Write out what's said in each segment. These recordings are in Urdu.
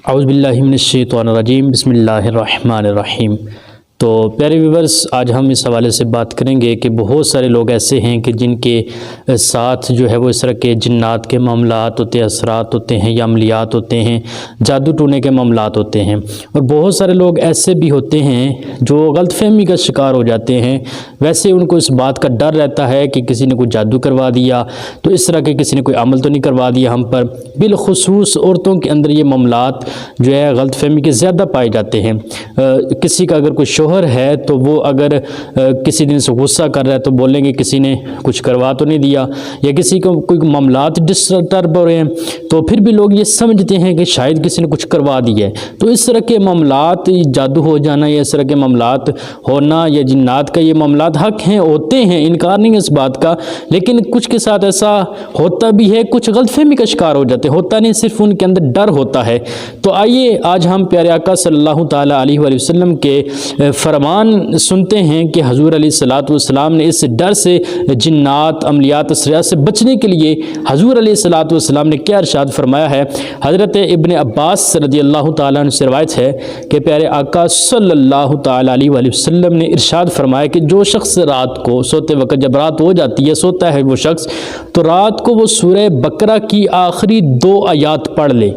اعوذ باللہ من الشیطان الرجیم، بسم اللہ الرحمن الرحیم۔ تو پیارے ویورز، آج ہم اس حوالے سے بات کریں گے کہ بہت سارے لوگ ایسے ہیں کہ جن کے ساتھ جو ہے وہ اس طرح کے جنات کے معاملات ہوتے ہیں، اثرات ہوتے ہیں یا عملیات ہوتے ہیں، جادو ٹونے کے معاملات ہوتے ہیں، اور بہت سارے لوگ ایسے بھی ہوتے ہیں جو غلط فہمی کا شکار ہو جاتے ہیں۔ ویسے ان کو اس بات کا ڈر رہتا ہے کہ کسی نے کوئی جادو کروا دیا، تو اس طرح کے کسی نے کوئی عمل تو نہیں کروا دیا ہم پر۔ بالخصوص عورتوں کے اندر یہ معاملات جو ہے غلط فہمی کے زیادہ پائے جاتے ہیں۔ کسی کا اگر کوئی شوہر ہے تو وہ اگر کسی دن سے غصہ کر رہا ہے تو بولیں گے کسی نے کچھ کروا تو نہیں دیا، یا کسی کو کوئی معاملات ڈسٹرب ہو رہے ہیں تو پھر بھی لوگ یہ سمجھتے ہیں کہ شاید کسی نے کچھ کروا دیا ہے۔ تو اس طرح کے معاملات، جادو ہو جانا یا اس طرح کے معاملات ہونا یا جنات کا، یہ معاملات حق ہیں، ہوتے ہیں، انکار نہیں ہے اس بات کا، لیکن کچھ کے ساتھ ایسا ہوتا بھی ہے، کچھ غلط فہمی کا شکار ہو جاتے ہیں۔ ہوتا نہیں، صرف ان کے اندر ڈر ہوتا ہے۔ تو آئیے آج ہم پیارے آقا صلی اللہ تعالیٰ علیہ وآلہ وسلم کے فرمان سنتے ہیں کہ حضور علیہ الصلوۃ والسلام نے اس ڈر سے، جنات، عملیات، اثرات سے بچنے کے لیے حضور علیہ الصلوۃ والسلام نے کیا ارشاد فرمایا ہے۔ حضرت ابن عباس رضی اللہ تعالیٰ عنہ سے روایت ہے کہ پیارے آقا صلی اللہ تعالیٰ علیہ وآلہ وسلم نے ارشاد فرمایا کہ جو شخص رات کو سوتے وقت، جب رات ہو جاتی ہے، سوتا ہے وہ شخص، تو رات کو وہ سورہ بقرہ کی آخری 2 آیات پڑھ لے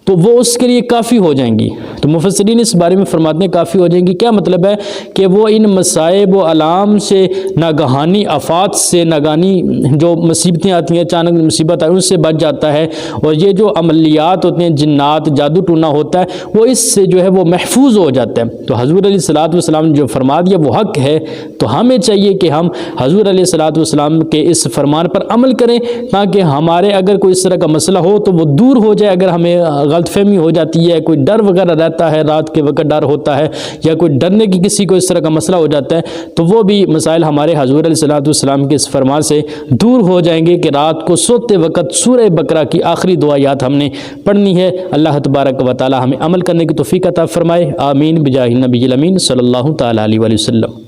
تو وہ اس کے لیے کافی ہو جائیں گی۔ تو مفسرین اس بارے میں فرماتے ہیں کافی ہو جائیں گی، کیا مطلب ہے کہ وہ ان مصائب و علام سے، ناگہانی آفات سے، ناگہانی جو مصیبتیں آتی ہیں، اچانک مصیبت آئی، ان سے بچ جاتا ہے، اور یہ جو عملیات ہوتے ہیں، جنات، جادو ٹونا ہوتا ہے، وہ اس سے جو ہے وہ محفوظ ہو جاتا ہے۔ تو حضور علیہ الصلوۃ والسلام نے جو فرما دیا وہ حق ہے، تو ہمیں چاہیے کہ ہم حضور علیہ الصلوۃ والسلام کے اس فرمان پر عمل کریں، تاکہ ہمارے اگر کوئی اس طرح کا مسئلہ ہو تو وہ دور ہو جائے۔ اگر ہمیں غلط فہمی ہو جاتی ہے، کوئی ڈر وغیرہ رہتا ہے، رات کے وقت ڈر ہوتا ہے، یا کوئی ڈرنے کی کسی کو اس طرح کا مسئلہ ہو جاتا ہے، تو وہ بھی مسائل ہمارے حضور علیہ الصلوۃ والسلام کے اس فرمان سے دور ہو جائیں گے کہ رات کو سوتے وقت سورہ بقرہ کی آخری 2 آیات ہم نے پڑھنی ہے۔ اللہ تبارک و تعالی ہمیں عمل کرنے کی توفیق عطا فرمائے، آمین بجاہ النبی الامین صلی اللہ تعالی علیہ وآلہ وسلم۔